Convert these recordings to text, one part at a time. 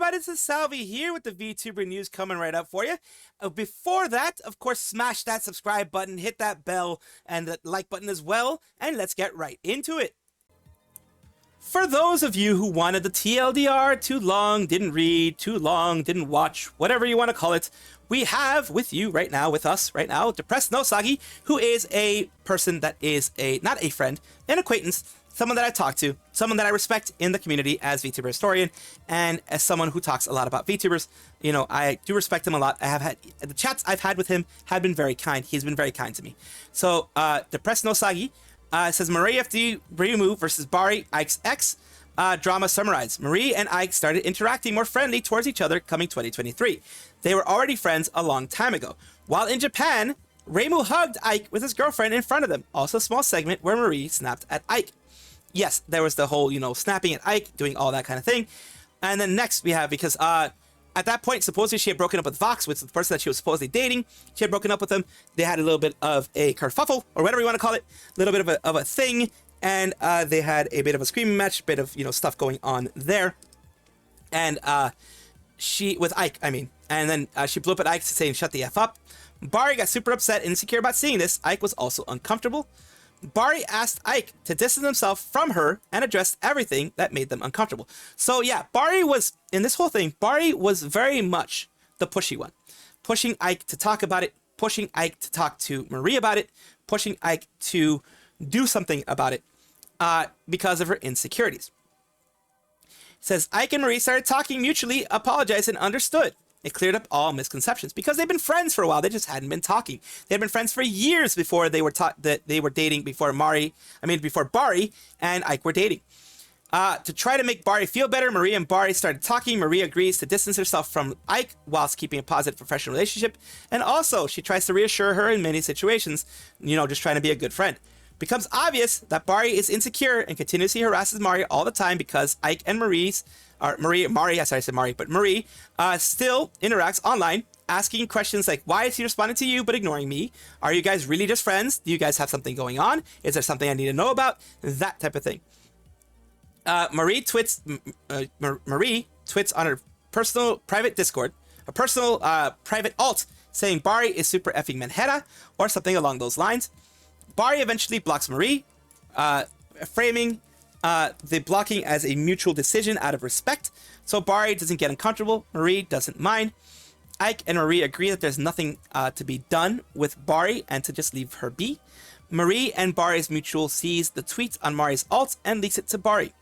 everybody, this is Salvi here with the VTuber news coming right up for you. Before that, of course, smash that subscribe button, hit that bell, and the like button as well, and let's get right into it. For those of you who wanted the TLDR, too long, didn't read, too long, didn't watch, whatever you want to call it, we have with you right now, with us right now, Depressed No Sagi, who is a person that is not a friend, an acquaintance, someone that I talk to, someone that I respect in the community as VTuber historian, and as someone who talks a lot about VTubers. You know, I do respect him a lot. I have had, the chats I've had with him have been very kind. He's been very kind to me. So, Depressed No Sagi says, MarieFD Reimu versus Bari, Ike's ex, drama summarized. Marie and Ike started interacting more friendly towards each other coming 2023. They were already friends a long time ago. While in Japan, Reimu hugged Ike with his girlfriend in front of them. Also a small segment where Marie snapped at Ike. Yes, there was the whole, you know, snapping at Ike, doing all that kind of thing. And then next we have, because at that point, supposedly she had broken up with Vox, which was the person that she was supposedly dating. She had broken up with him. They had a little bit of a kerfuffle, or whatever you want to call it. A little bit of a thing. And they had a bit of a screaming match, bit of, you know, stuff going on there. And she, with Ike, I mean. And then she blew up at Ike saying, shut the F up. Bari got super upset and insecure about seeing this. Ike was also uncomfortable. Bari asked Ike to distance himself from her and addressed everything that made them uncomfortable. So yeah, Bari was, in this whole thing, Bari was very much the pushy one. Pushing Ike to talk about it, pushing Ike to talk to Marie about it, pushing Ike to do something about it because of her insecurities. It says, Ike and Marie started talking mutually, apologized, and understood. It cleared up all misconceptions because they've been friends for a while. They just hadn't been talking. They had been friends for years before they were taught that they were dating, before Bari and Ike were dating. To try to make Bari feel better, Marie and Bari started talking. Marie agrees to distance herself from Ike whilst keeping a positive professional relationship. And also, she tries to reassure her in many situations, you know, just trying to be a good friend. Becomes obvious that Bari is insecure and continuously harasses Marie all the time because Ike and Marie still interacts online, asking questions like, why is he responding to you but ignoring me? Are you guys really just friends? Do you guys have something going on? Is there something I need to know about? That type of thing. Marie tweets on her personal private Discord, a personal private alt, saying Bari is super effing manhera, or something along those lines. Bari eventually blocks Marie, framing the blocking as a mutual decision out of respect. So Bari doesn't get uncomfortable. Marie doesn't mind. Ike and Marie agree that there's nothing to be done with Bari and to just leave her be. Marie and Bari's mutual sees the tweet on Mari's alt and leaks it to Bari.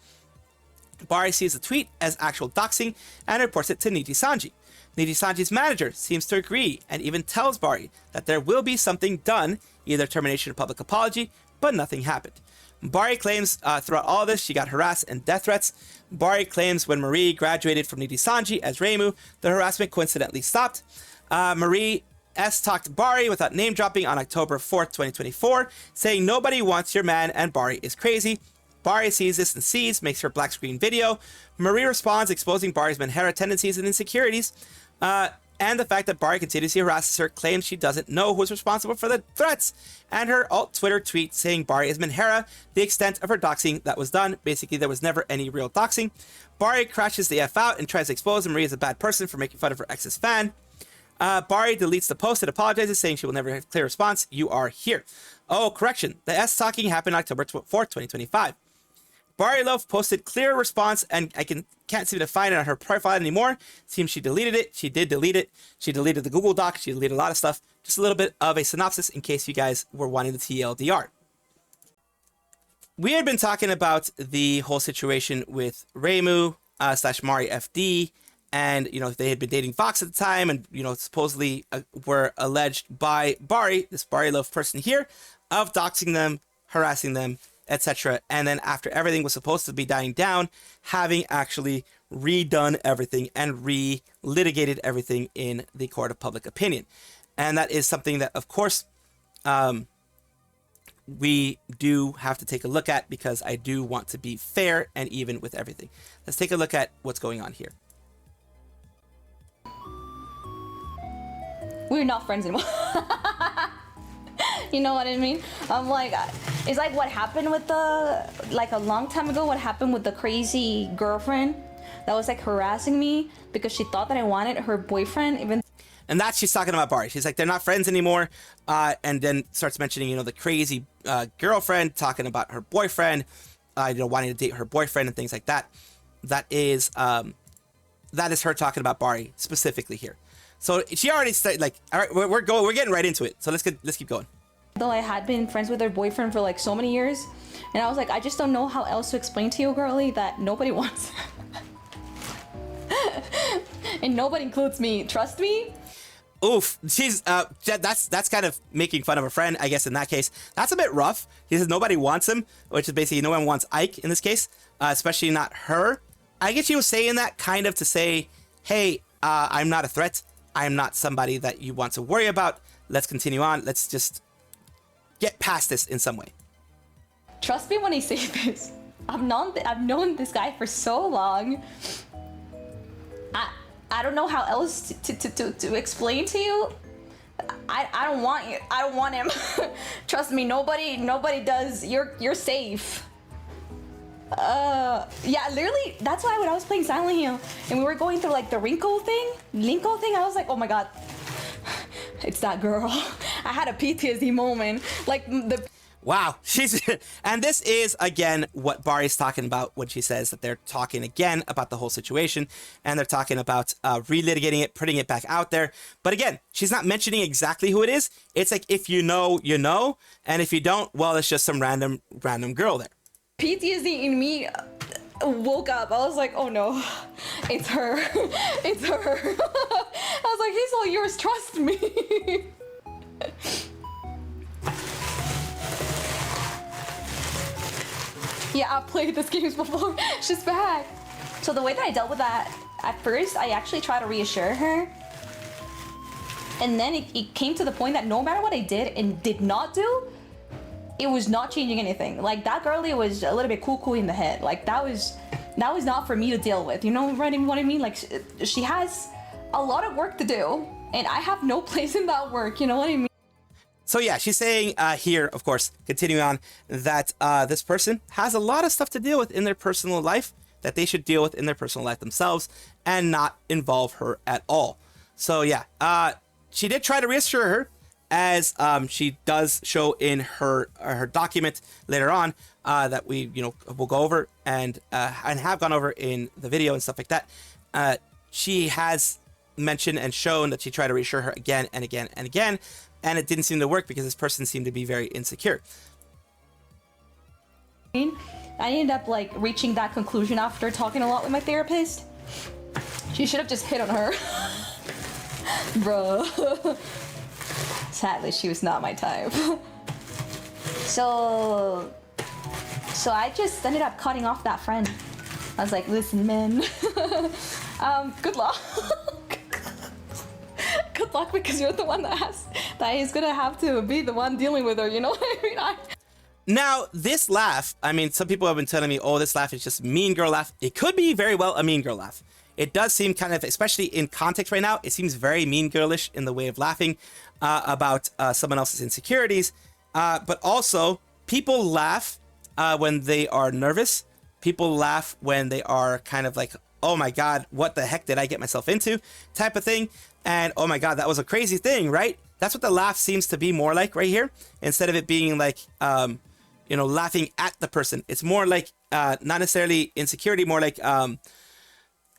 Bari sees the tweet as actual doxing and reports it to Nijisanji. Nijisanji's manager seems to agree and even tells Bari that there will be something done, either termination or public apology, but nothing happened. Bari claims throughout all this she got harassed and death threats. Bari claims when Marie graduated from Nijisanji as Reimu, the harassment coincidentally stopped. Marie S. talked to Bari without name dropping on October 4th, 2024, saying nobody wants your man and Bari is crazy. Bari sees this and sees, makes her black screen video. Marie responds, exposing Bari's manhera tendencies and insecurities. And the fact that Bari continuously harasses her, claims she doesn't know who's responsible for the threats, and her alt Twitter tweet saying Bari is manhera, the extent of her doxing that was done. Basically, there was never any real doxing. Bari crashes the F out and tries to expose Marie as a bad person for making fun of her ex's fan. Bari deletes the post and apologizes, saying she will never have a clear response. You are here. Oh, correction. The S talking happened October 4th, 2025. Bari Love posted clear response, and I can't seem to find it on her profile anymore. Seems she deleted it. She did delete it. She deleted the Google Doc. She deleted a lot of stuff. Just a little bit of a synopsis in case you guys were wanting the TLDR. We had been talking about the whole situation with Reimu / MarieFD, and, you know, they had been dating Vox at the time, and, you know, supposedly were alleged by Bari, this Bari Love person here, of doxing them, harassing them, etc. And then after everything was supposed to be dying down, having actually redone everything and re-litigated everything in the court of public opinion. And that is something that, of course, we do have to take a look at, because I do want to be fair and even with everything. Let's take a look at what's going on here. We're not friends anymore. You know what I mean? I'm like, it's like what happened with the, like a long time ago, what happened with the crazy girlfriend that was like harassing me because she thought that I wanted her boyfriend, even. And that's, she's talking about Bari. She's like, they're not friends anymore. And then starts mentioning, you know, the crazy girlfriend, talking about her boyfriend, you know, wanting to date her boyfriend and things like that. That is her talking about Bari specifically here. So she already started, like, all right, we're getting right into it. So let's keep going. Though I had been friends with her boyfriend for like so many years, and I was like, I just don't know how else to explain to you, girly, that nobody wants him. And nobody includes me. Trust me. Oof, she's that's kind of making fun of a friend, I guess. In that case, that's a bit rough. He says nobody wants him, which is basically no one wants Ike in this case, especially not her. I guess she was saying that kind of to say, hey, I'm not a threat. I'm not somebody that you want to worry about. Let's continue on. Let's just get past this in some way. Trust me when I say this. I've known this guy for so long. I don't know how else to explain to you. I don't want you. I don't want him. Trust me, nobody does. You're safe. Yeah, literally, that's why when I was playing Silent Hill and we were going through like the Linko thing, I was like, oh my god, it's that girl. I had a PTSD moment. Like the. Wow, and this is again what Bari's talking about when she says that they're talking again about the whole situation, and they're talking about relitigating it, putting it back out there. But again, she's not mentioning exactly who it is. It's like, if you know, you know, and if you don't, well, it's just some random girl there. PTSD in me woke up. I was like, oh no, it's her. It's her. I was like, he's all yours, trust me. Yeah, I've played this games before. She's back. So the way that I dealt with that, at first, I actually tried to reassure her. And then it came to the point that no matter what I did and did not do, it was not changing anything. Like, that girlie was a little bit cuckoo in the head. Like, that was not for me to deal with. You know what I mean? Like, she has a lot of work to do, and I have no place in that work. You know what I mean? So yeah, she's saying here, of course, continuing on, that this person has a lot of stuff to deal with in their personal life that they should deal with in their personal life themselves and not involve her at all. So yeah, she did try to reassure her, as she does show in her document later on that we will go over and have gone over in the video and stuff like that. She has mentioned and shown that she tried to reassure her again and again and again. And it didn't seem to work because this person seemed to be very insecure. I ended up like reaching that conclusion after talking a lot with my therapist. She should have just hit on her. Bro. Sadly, she was not my type. So I just ended up cutting off that friend. I was like, listen, man. Good luck. Good luck, because you're the one that is gonna have to be the one dealing with her, you know what I mean? Now, this laugh, I mean, some people have been telling me, oh, this laugh is just mean girl laugh. It could be very well a mean girl laugh. It does seem kind of, especially in context right now, it seems very mean girlish in the way of laughing about someone else's insecurities. But also, people laugh when they are nervous. People laugh when they are kind of like, oh my God, what the heck did I get myself into type of thing. And oh my God, that was a crazy thing, right? That's what the laugh seems to be more like right here. Instead of it being like, laughing at the person. It's more like, not necessarily insecurity, more like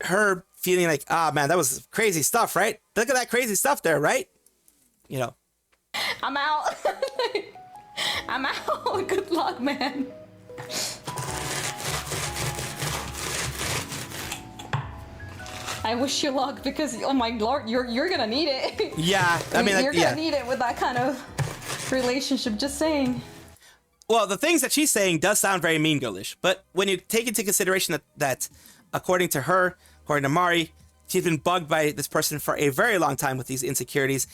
her feeling like, ah, man, that was crazy stuff, right? Look at that crazy stuff there, right? You know. I'm out. I'm out. Good luck, man. I wish you luck, because oh my lord, you're gonna need it. Yeah, I mean, you're gonna need it with that kind of relationship. Just saying. Well, the things that she's saying does sound very mean girlish, but when you take into consideration that according to her, according to Mari, she's been bugged by this person for a very long time with these insecurities.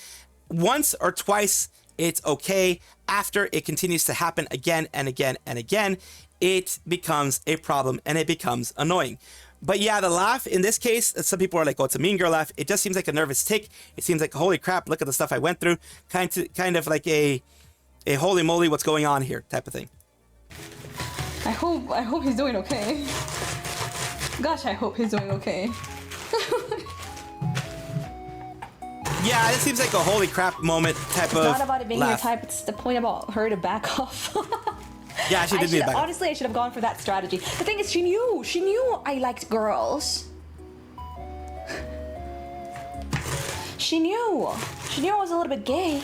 Once or twice, it's okay. After it continues to happen again and again and again, it becomes a problem and it becomes annoying. But yeah, the laugh in this case, some people are like, oh, it's a mean girl laugh. It just seems like a nervous tick. It seems like, holy crap, look at the stuff I went through. Kind of like a holy moly, what's going on here type of thing. I hope he's doing okay. Gosh, I hope he's doing okay. Yeah, this seems like a holy crap moment type of. It's not about it being laugh. your type. It's the point about her to back off. Yeah, she did need back. Honestly, I should have gone for that strategy. The thing is, she knew I liked girls. She knew I was a little bit gay.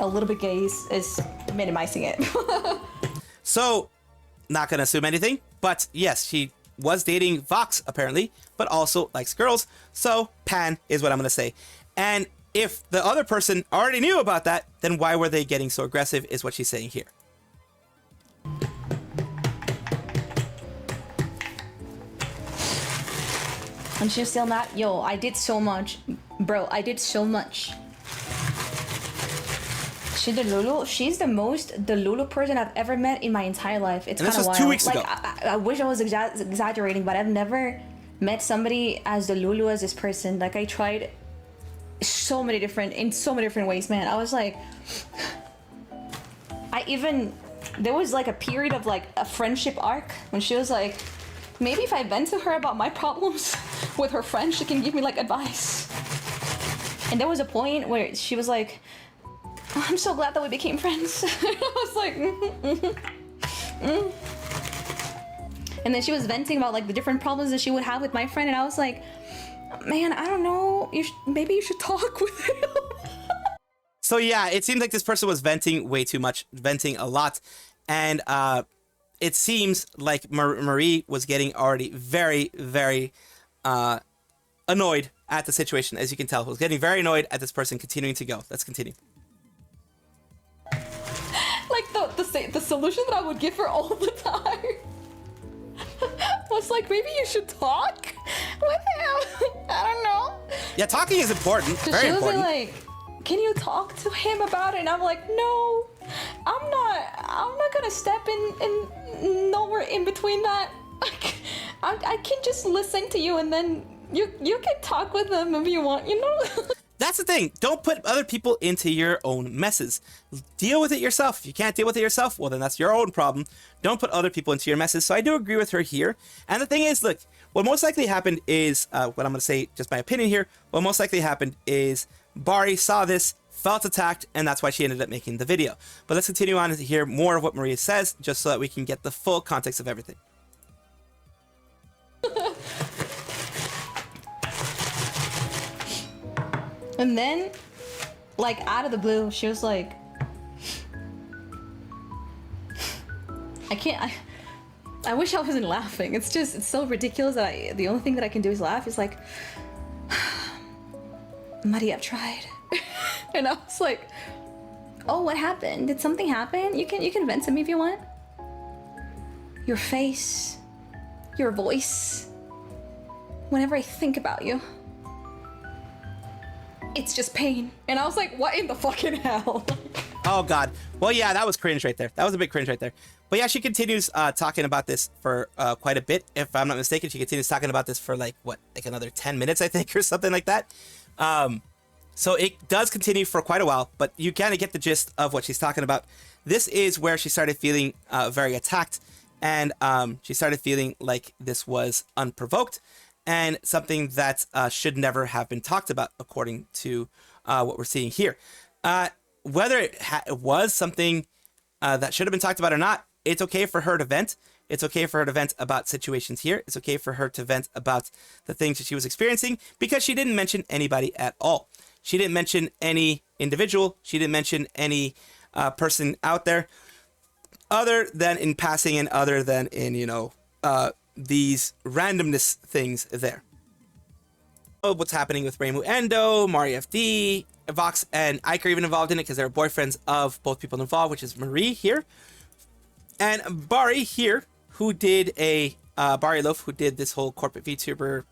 A little bit gay is minimizing it. So, not gonna assume anything, but yes, she was dating Vox apparently, but also likes girls. So pan is what I'm gonna say. And if the other person already knew about that, then why were they getting so aggressive is what she's saying here. And she's still not. Yo, I did so much. Bro, I did so much. She's the Lulu. She's the most the Lulu person I've ever met in my entire life. It's kind of wild. This was 2 weeks ago. I wish I was exaggerating, but I've never met somebody as the Lulu as this person. Like, I tried in so many different ways, man. I was like, there was like a period of like a friendship arc when she was like, maybe if I vent to her about my problems with her friend, she can give me like advice. And there was a point where she was like, I'm so glad that we became friends. I was like, And then she was venting about like the different problems that she would have with my friend, and I was like, man, I don't know. Maybe you should talk with him. So yeah, it seems like this person was venting way too much, venting a lot, and it seems like Marie was getting already very, very annoyed at the situation. As you can tell, was getting very annoyed at this person continuing to go. Let's continue. Like the solution that I would give her all the time was like, maybe you should talk with him. I don't know. Yeah, talking is important. Very she was important. Like, can you talk to him about it? And I'm like, no, I'm not gonna step in nowhere in between that. I can just listen to you, and then you can talk with him if you want, you know? That's the thing. Don't put other people into your own messes. Deal with it yourself. If you can't deal with it yourself, well, then that's your own problem. Don't put other people into your messes. So I do agree with her here. And the thing is, look, what most likely happened is, what I'm going to say, just my opinion here, what most likely happened is Bari saw this, felt attacked, and that's why she ended up making the video. But let's continue on to hear more of what Maria says, just so that we can get the full context of everything. And then, like, out of the blue, she was like, I wish I wasn't laughing. It's so ridiculous that the only thing that I can do is laugh. It's like, Maria, I've tried. And I was like, oh, what happened? Did something happen? You can vent to me if you want. Your face, your voice, whenever I think about you, it's just pain. And I was like, what in the fucking hell? Oh, God. Well, yeah, that was cringe right there. That was a big cringe right there. But yeah, she continues talking about this for quite a bit. If I'm not mistaken, she continues talking about this for like another 10 minutes, I think, or something like that. So it does continue for quite a while, but you kind of get the gist of what she's talking about. This is where she started feeling very attacked, and she started feeling like this was unprovoked and something that should never have been talked about, according to what we're seeing here. Whether it was something that should have been talked about or not, it's okay for her to vent. It's okay for her to vent about situations here. It's okay for her to vent about the things that she was experiencing, because she didn't mention anybody at all. She didn't mention any individual. She didn't mention any person out there, other than in passing and other than in, these randomness things there. What's happening with Reimu Endo, MarieFD, Vox, and Ike are even involved in it because they're boyfriends of both people involved, which is Marie here. And Bari here, who did Bari Loaf, who did this whole corporate VTuber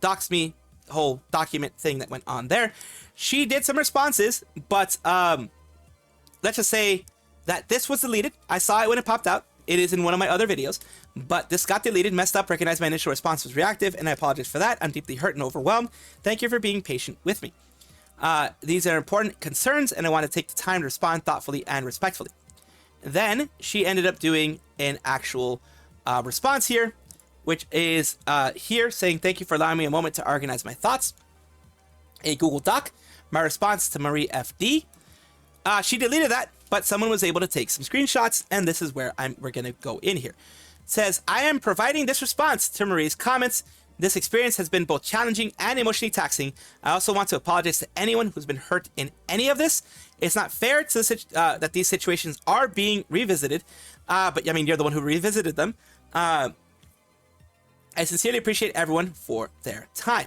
dox me whole document thing that went on there. She did some responses, but let's just say that this was deleted. I saw it when it popped out. It is in one of my other videos, but this got deleted, messed up, recognized my initial response was reactive, and I apologize for that. I'm deeply hurt and overwhelmed. Thank you for being patient with me. These are important concerns, and I want to take the time to respond thoughtfully and respectfully. Then she ended up doing an actual response here, which is here saying, thank you for allowing me a moment to organize my thoughts. A Google Doc, my response to MarieFD. She deleted that, but someone was able to take some screenshots, and this is where we're going to go in here. It says, I am providing this response to Marie's comments. This experience has been both challenging and emotionally taxing. I also want to apologize to anyone who's been hurt in any of this. It's not fair to that these situations are being revisited, but I mean, you're the one who revisited them. I sincerely appreciate everyone for their time.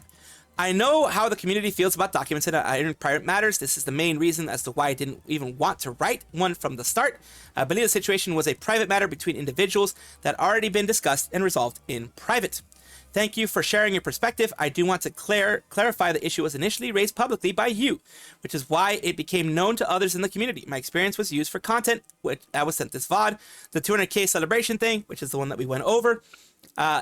I know how the community feels about documents in private matters. This is the main reason as to why I didn't even want to write one from the start. I believe the situation was a private matter between individuals that already been discussed and resolved in private. Thank you for sharing your perspective. I do want to clarify the issue was initially raised publicly by you, which is why it became known to others in the community. My experience was used for content, which I was sent this VOD. The 200K celebration thing, which is the one that we went over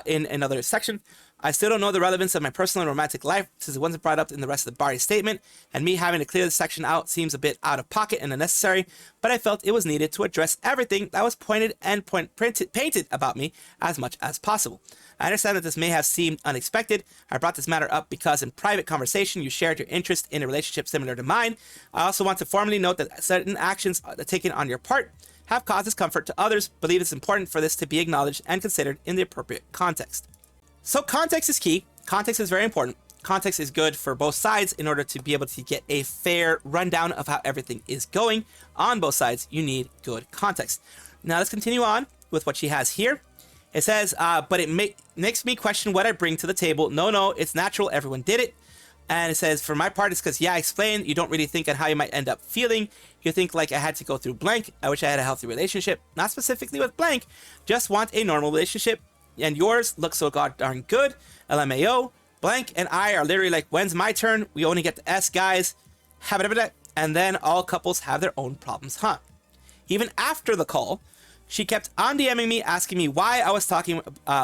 in another section. I still don't know the relevance of my personal and romantic life since it wasn't brought up in the rest of the Bari statement, and me having to clear this section out seems a bit out of pocket and unnecessary, but I felt it was needed to address everything that was pointed and painted about me as much as possible. I understand that this may have seemed unexpected. I brought this matter up because in private conversation you shared your interest in a relationship similar to mine. I also want to formally note that certain actions taken on your part have caused discomfort to others. Believe it's important for this to be acknowledged and considered in the appropriate context. So context is key. Context is very important. Context is good for both sides in order to be able to get a fair rundown of how everything is going on both sides. You need good context. Now let's continue on with what she has here. It says, but it makes me question what I bring to the table. No, it's natural. Everyone did it. And it says, for my part, it's because, yeah, I explained. You don't really think on how you might end up feeling. You think like I had to go through blank. I wish I had a healthy relationship. Not specifically with blank. Just want a normal relationship. And yours looks so god darn good. LMAO. Blank and I are literally like, when's my turn? We only get the S, guys. And then all couples have their own problems, huh? Even after the call, she kept on DMing me, asking me why I was talking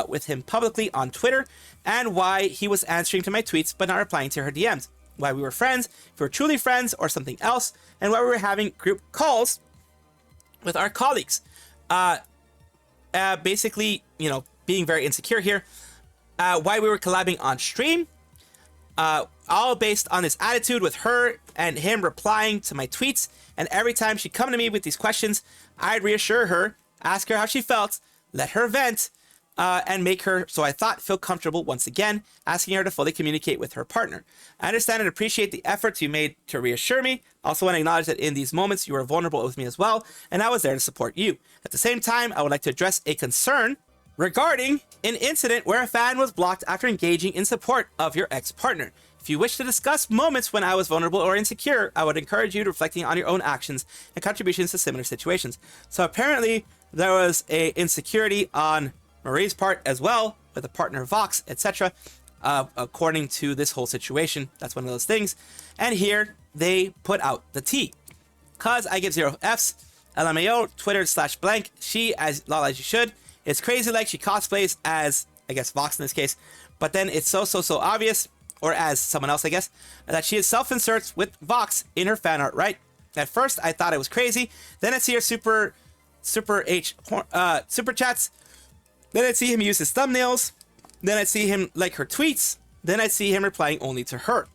with him publicly on Twitter and why he was answering to my tweets but not replying to her DMs. Why we were friends, if we were truly friends or something else, and why we were having group calls with our colleagues. Basically, you know, being very insecure here. Why we were collabing on stream. All based on this attitude with her and him replying to my tweets. And every time she'd come to me with these questions, I'd reassure her, ask her how she felt, let her vent, and make her, so I thought, feel comfortable once again, asking her to fully communicate with her partner. I understand and appreciate the efforts you made to reassure me. Also want to acknowledge that in these moments, you were vulnerable with me as well, and I was there to support you. At the same time, I would like to address a concern regarding an incident where a fan was blocked after engaging in support of your ex-partner. If you wish to discuss moments when I was vulnerable or insecure, I would encourage you to reflecting on your own actions and contributions to similar situations. So apparently there was a insecurity on Marie's part as well with a partner Vox, etc. According to this whole situation. That's one of those things. And here they put out the tea. Cause I give 0 Fs. LMAO, Twitter /blank. She, as lol as you should. It's crazy like she cosplays as, I guess, Vox in this case. But then it's so obvious, or as someone else, I guess, that she is self-inserts with Vox in her fan art, right? At first, I thought it was crazy. Then I see her super chats. Then I'd see him use his thumbnails. Then I'd see him like her tweets. Then I'd see him replying only to her.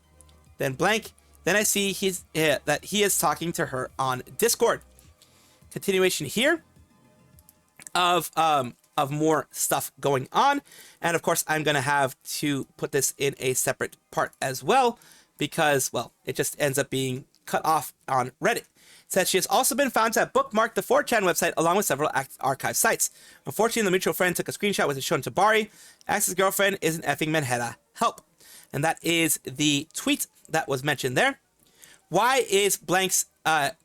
Then blank. Then I see that he is talking to her on Discord. Continuation here of more stuff going on. And of course, I'm going to have to put this in a separate part as well because, well, it just ends up being cut off on Reddit. It says she has also been found to have bookmarked the 4chan website along with several archive sites. Unfortunately, the mutual friend took a screenshot with it shown to Bari. Ex's girlfriend is an effing manheta. Help. And that is the tweet that was mentioned there. Why is blank's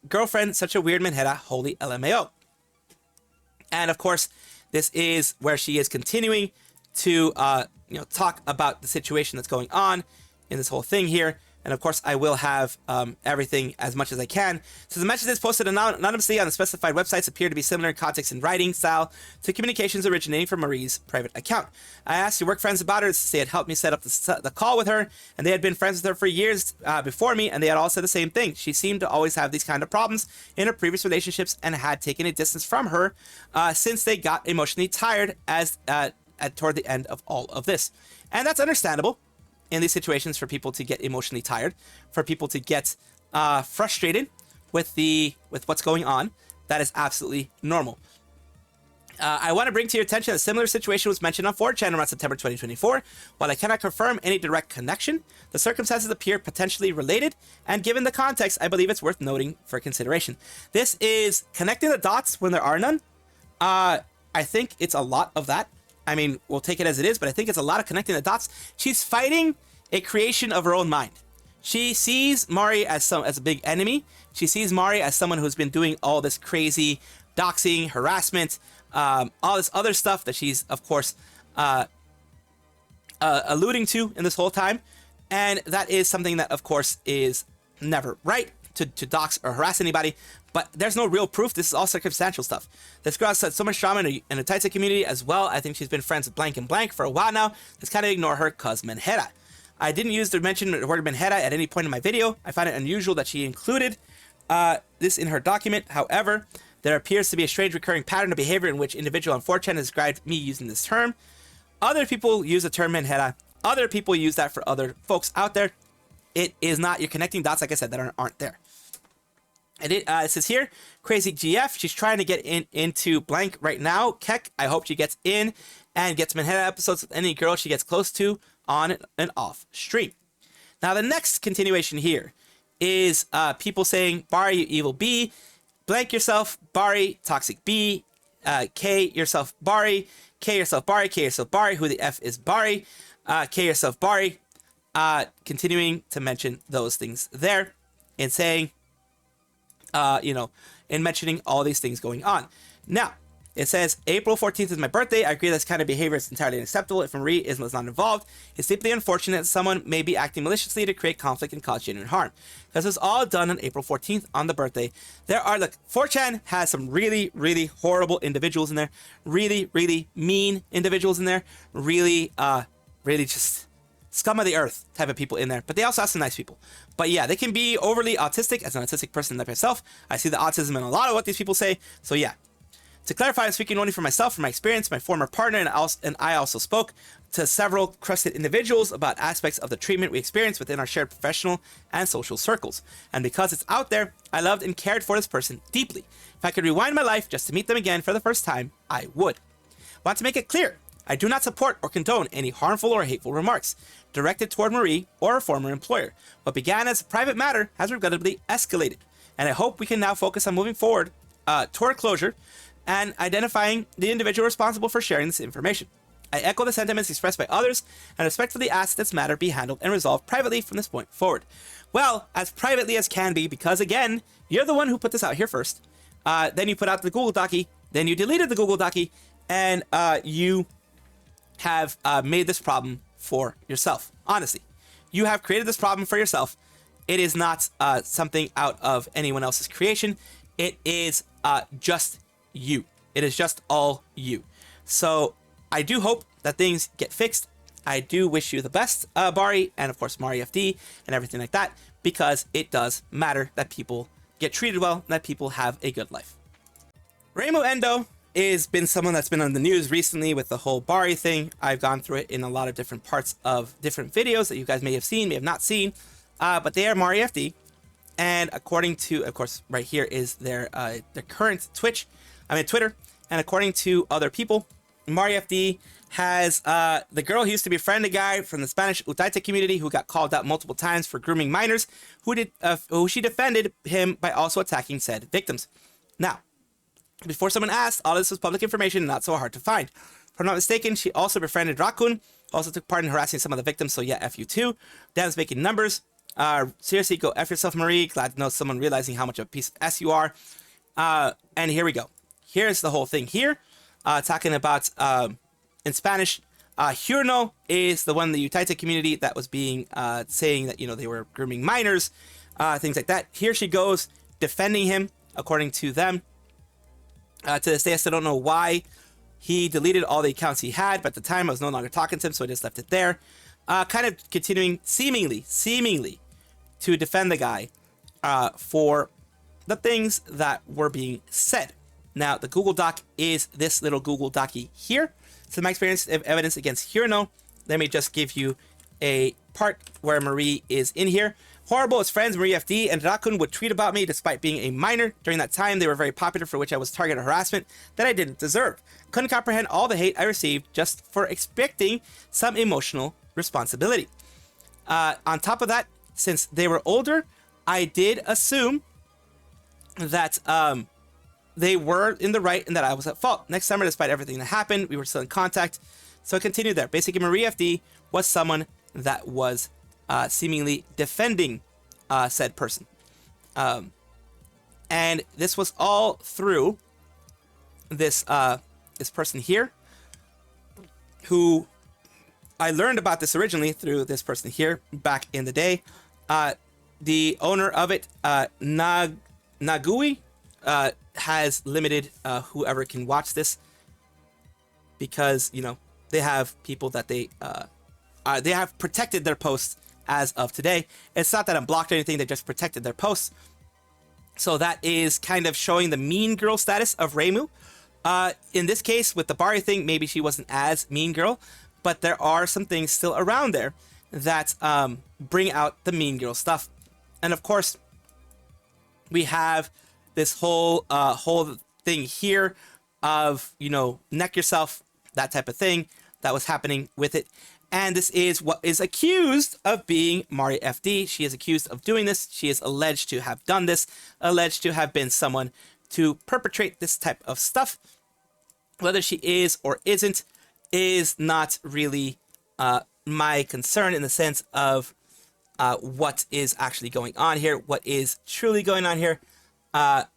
girlfriend such a weird manheta? Holy LMAO. And of course, this is where she is continuing to talk about the situation that's going on in this whole thing here. And of course, I will have everything as much as I can. So the messages posted anonymously on the specified websites appear to be similar in context and writing style to communications originating from Marie's private account. I asked your work friends about her since they had helped me set up the call with her, and they had been friends with her for years before me, and they had all said the same thing. She seemed to always have these kind of problems in her previous relationships and had taken a distance from her since they got emotionally tired toward the end of all of this. And that's understandable in these situations, for people to get emotionally tired, for people to get frustrated with what's going on. That is absolutely normal. I want to bring to your attention that a similar situation was mentioned on 4chan around September 2024. While I cannot confirm any direct connection, the circumstances appear potentially related, and given the context, I believe it's worth noting for consideration. This is connecting the dots when there are none. I think it's a lot of that. I mean, we'll take it as it is, but I think it's a lot of connecting the dots. She's fighting a creation of her own mind. She sees Marie as a big enemy. She sees Marie as someone who's been doing all this crazy doxing, harassment, all this other stuff that she's, of course, alluding to in this whole time. And that is something that, of course, is never right, to dox or harass anybody. But there's no real proof. This is all circumstantial stuff. This girl has had so much drama in the Taita community as well. I think she's been friends with blank and blank for a while now. Let's kind of ignore her cause menhera. I didn't use the mention the word menhera at any point in my video. I find it unusual that she included this in her document. However, there appears to be a strange recurring pattern of behavior in which individual on 4chan has described me using this term. Other people use the term menhera. Other people use that for other folks out there. It is not, you're connecting dots, like I said, that aren't there. And it says here, Crazy GF, she's trying to get into blank right now. Kek, I hope she gets in and gets Manhattan episodes with any girl she gets close to on and off stream. Now, the next continuation here is people saying, Bari, you evil B, blank yourself, Bari, toxic B, K yourself, Bari, K yourself, Bari, K yourself, Bari, who the F is Bari, K yourself, Bari, continuing to mention those things there and saying, in mentioning all these things going on. Now, it says, April 14th is my birthday. I agree this kind of behavior is entirely unacceptable if Marie is not involved. It's deeply unfortunate that someone may be acting maliciously to create conflict and cause genuine harm. Because it's all done on April 14th on the birthday. There are, 4chan has some really, really horrible individuals in there. Really, really mean individuals in there. Really, really just scum of the earth type of people in there. But they also have some nice people. But yeah, they can be overly autistic. As an autistic person like myself, I see the autism in a lot of what these people say. So yeah. To clarify, I'm speaking only for myself, from my experience, my former partner, and I also spoke to several crusted individuals about aspects of the treatment we experienced within our shared professional and social circles. And because it's out there, I loved and cared for this person deeply. If I could rewind my life just to meet them again for the first time, I would. Want to make it clear, I do not support or condone any harmful or hateful remarks directed toward Marie or her former employer. What began as a private matter has regrettably escalated, and I hope we can now focus on moving forward toward closure and identifying the individual responsible for sharing this information. I echo the sentiments expressed by others and respectfully ask that this matter be handled and resolved privately from this point forward. Well, as privately as can be, because again, you're the one who put this out here first. Then you put out the Google Docie, then you deleted the Google Docie, and you have made this problem for yourself. Honestly, you have created this problem for yourself. It is not something out of anyone else's creation. It is just you. It is just all you. So I do hope that things get fixed. I do wish you the best, Bari, and of course MarieFD and everything like that, because it does matter that people get treated well and that people have a good life. Reimu Endo has been someone that's been on the news recently with the whole Bari thing. I've gone through it in a lot of different parts of different videos that you guys may have seen, may have not seen, but they are MarieFD. And according to, of course, right here is their current Twitter, and according to other people, MarieFD has the girl who used to befriend a guy from the Spanish Utaita community who got called out multiple times for grooming minors, who she defended him by also attacking said victims. Now, before someone asked, all this was public information and not so hard to find. If I'm not mistaken, she also befriended Rakun, also took part in harassing some of the victims, so yeah, F you too. Dan's making numbers. Seriously, go F yourself, Marie. Glad to know someone realizing how much of a piece of S you are. And here we go. Here's the whole thing here. Talking about, in Spanish, Hyuno is the one in the Untitled community that was being saying that, you know, they were grooming minors, things like that. Here she goes defending him, according to them. To this day, I still don't know why he deleted all the accounts he had, but at the time I was no longer talking to him, so I just left it there. Kind of continuing seemingly to defend the guy for the things that were being said. Now, the Google Doc is this little Google Docy here. So my experience of evidence against Hyuno. Let me just give you a part where Marie is in here. Horrible as friends, MarieFD and Rakun would tweet about me despite being a minor. During that time, they were very popular, for which I was targeted harassment that I didn't deserve. Couldn't comprehend all the hate I received just for expecting some emotional responsibility. On top of that, since they were older, I did assume that they were in the right and that I was at fault. Next summer, despite everything that happened, we were still in contact. So I continued there. Basically, MarieFD was someone that was seemingly defending said person. And this was all through this this person here, who I learned about this originally through this person here back in the day. The owner of it, Nagui, has limited whoever can watch this, because, you know, they have people that they have protected their posts as of today. It's not that I'm blocked or anything, they just protected their posts. So that is kind of showing the mean girl status of Reimu. In this case, with the Bari thing, maybe she wasn't as mean girl, but there are some things still around there that bring out the mean girl stuff. And of course, we have this whole thing here of, you know, neck yourself, that type of thing that was happening with it. And this is what is accused of being MarieFD. She is accused of doing this. She is alleged to have done this, alleged to have been someone to perpetrate this type of stuff. Whether she is or isn't is not really my concern, in the sense of what is actually going on here, what is truly going on here. But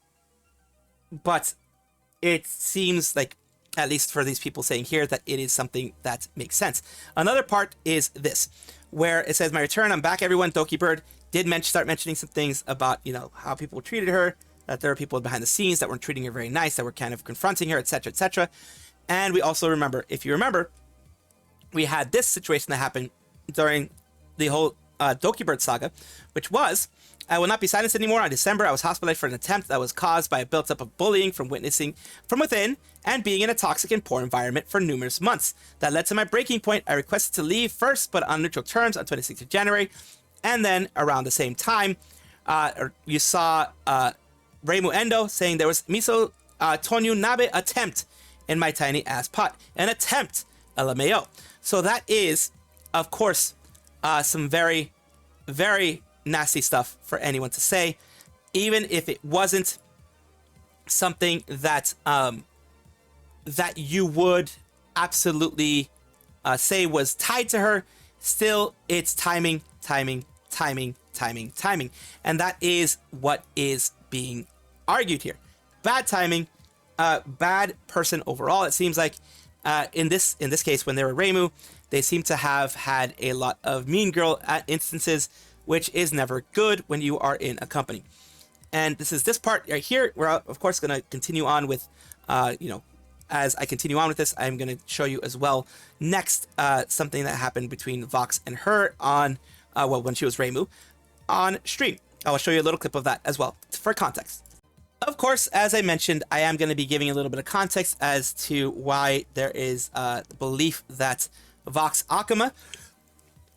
it seems like, at least for these people saying here, that it is something that makes sense. Another part is this, where it says, "My return, I'm back, everyone." Doki Bird did start mentioning some things about, you know, how people treated her, that there are people behind the scenes that weren't treating her very nice, that were kind of confronting her, etc., etc. And we also remember, if you remember, we had this situation that happened during the whole Doki Bird saga, which was, "I will not be silenced anymore. On December, I was hospitalized for an attempt that was caused by a built-up of bullying from witnessing from within and being in a toxic and poor environment for numerous months. That led to my breaking point. I requested to leave first, but on neutral terms on 26th of January. And then around the same time, you saw Reimu Endo saying there was miso tonyu nabe attempt in my tiny ass pot. An attempt, LMAO. So that is, of course, some very, very nasty stuff for anyone to say, even if it wasn't something that that you would absolutely say was tied to her. Still, it's timing, and that is what is being argued here. Bad timing, bad person overall. It seems like in this case, when they were Reimu, they seem to have had a lot of mean girl instances, which is never good when you are in a company. And this is this part right here. We're of course going to continue on with, you know, as I continue on with this, I'm going to show you as well next something that happened between Vox and her on, well, when she was Reimu on stream. I will show you a little clip of that as well for context. Of course, as I mentioned, I am going to be giving a little bit of context as to why there is the belief that Vox Akuma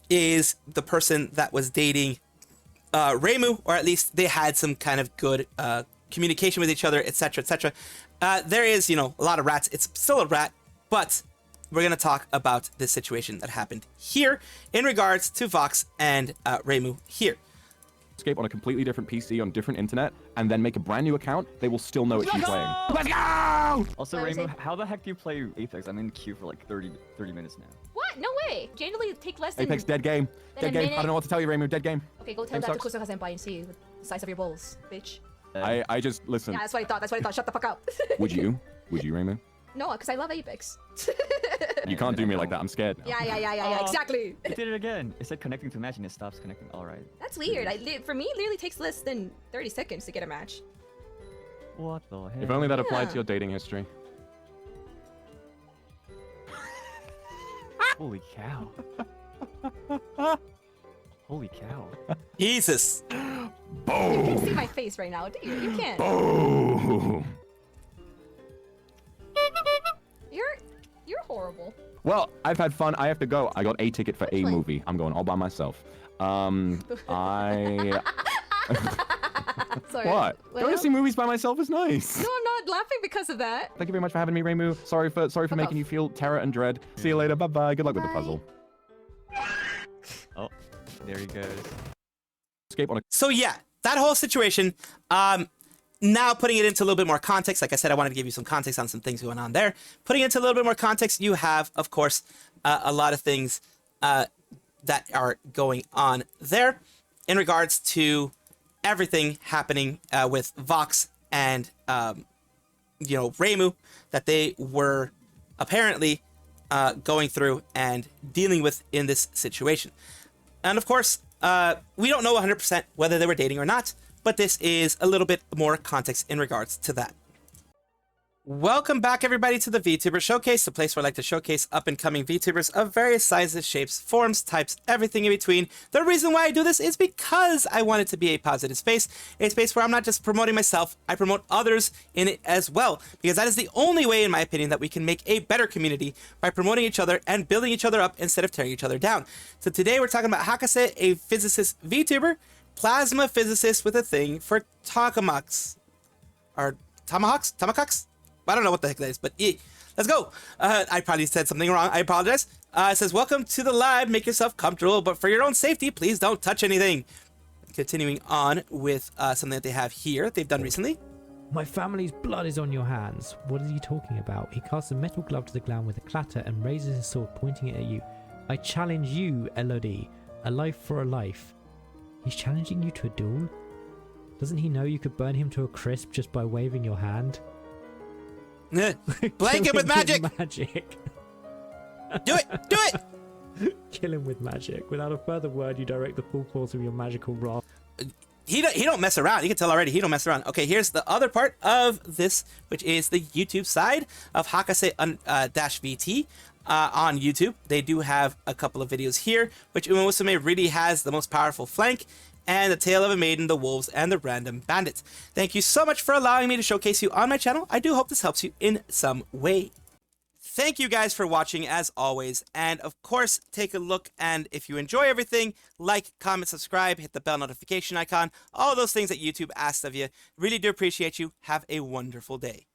is the person that was dating Reimu, or at least they had some kind of good communication with each other, etc., etc. There is, you know, a lot of rats. It's still a rat, but we're going to talk about this situation that happened here in regards to Vox and Reimu here. Escape on a completely different PC on different internet and then make a brand new account, they will still know it's you playing. Let's go! Also, Reimu, how the heck do you play Apex? I'm in queue for like 30 minutes now. What? No way. Generally, it take less than Apex, dead game. Dead game. I don't know what to tell you, Reimu. Dead game. Okay, go tell that to Kusaka Senpai and see the size of your balls, bitch. I just, listen. Yeah, that's what I thought. That's what I thought. Shut the fuck up. Would you, Reimu? No, because I love Apex. You can't do me like that. I'm scared now. Yeah, exactly. It did it again. It said connecting to match and it stops connecting. All right. That's weird. For me, it literally takes less than 30 seconds to get a match. What the heck? If only that applied Yeah. to your dating history. Holy cow. Holy cow. Jesus. You Boom! can't see my face right now, do you? You can't. Boom! You're horrible. Well, I've had fun. I have to go. I got a ticket for a fine. movie. I'm going all by myself. I... Sorry. What? Well, Going to see movies by myself is nice. No, I'm not laughing because of that. Thank you very much for having me, Reimu. Sorry for making off. you feel terror and dread. See you later. Bye-bye. Good luck with the Bye. puzzle. Oh, there he goes. Escape on a... So yeah, that whole situation, now putting it into a little bit more context, like I said, I wanted to give you some context on some things going on there. Putting it into a little bit more context, you have, of course, a lot of things that are going on there in regards to everything happening with Vox and, Reimu, that they were apparently going through and dealing with in this situation. And of course, we don't know 100% whether they were dating or not, but this is a little bit more context in regards to that. Welcome back, everybody, to the VTuber Showcase, the place where I like to showcase up-and-coming VTubers of various sizes, shapes, forms, types, everything in between. The reason why I do this is because I want it to be a positive space, a space where I'm not just promoting myself, I promote others in it as well, because that is the only way, in my opinion, that we can make a better community, by promoting each other and building each other up instead of tearing each other down. So today we're talking about Hakase, a physicist VTuber, plasma physicist with a thing for tokamaks, or tomahawks? I don't know what the heck that is, but let's go. I probably said something wrong. I apologize. It says, welcome to the live. Make yourself comfortable, but for your own safety, please don't touch anything. Continuing on with something that they have here, they've done recently. My family's blood is on your hands. What is he talking about? He casts a metal glove to the ground with a clatter and raises his sword, pointing it at you. I challenge you, Elodie. A life for a life. He's challenging you to a duel? Doesn't he know you could burn him to a crisp just by waving your hand? Blanket with magic. Do it. Kill him with magic. Without a further word, you direct the full force of your magical wrath. He don't mess around. You can tell already. He don't mess around. Okay, here's the other part of this, which is the YouTube side of Hakase -VT on YouTube. They do have a couple of videos here, which Umusume really has the most powerful flank, and the Tale of a Maiden, the Wolves, and the Random Bandits. Thank you so much for allowing me to showcase you on my channel. I do hope this helps you in some way. Thank you guys for watching, as always, and of course, take a look, and if you enjoy everything, like, comment, subscribe, hit the bell notification icon, all those things that YouTube asks of you. Really do appreciate you. Have a wonderful day.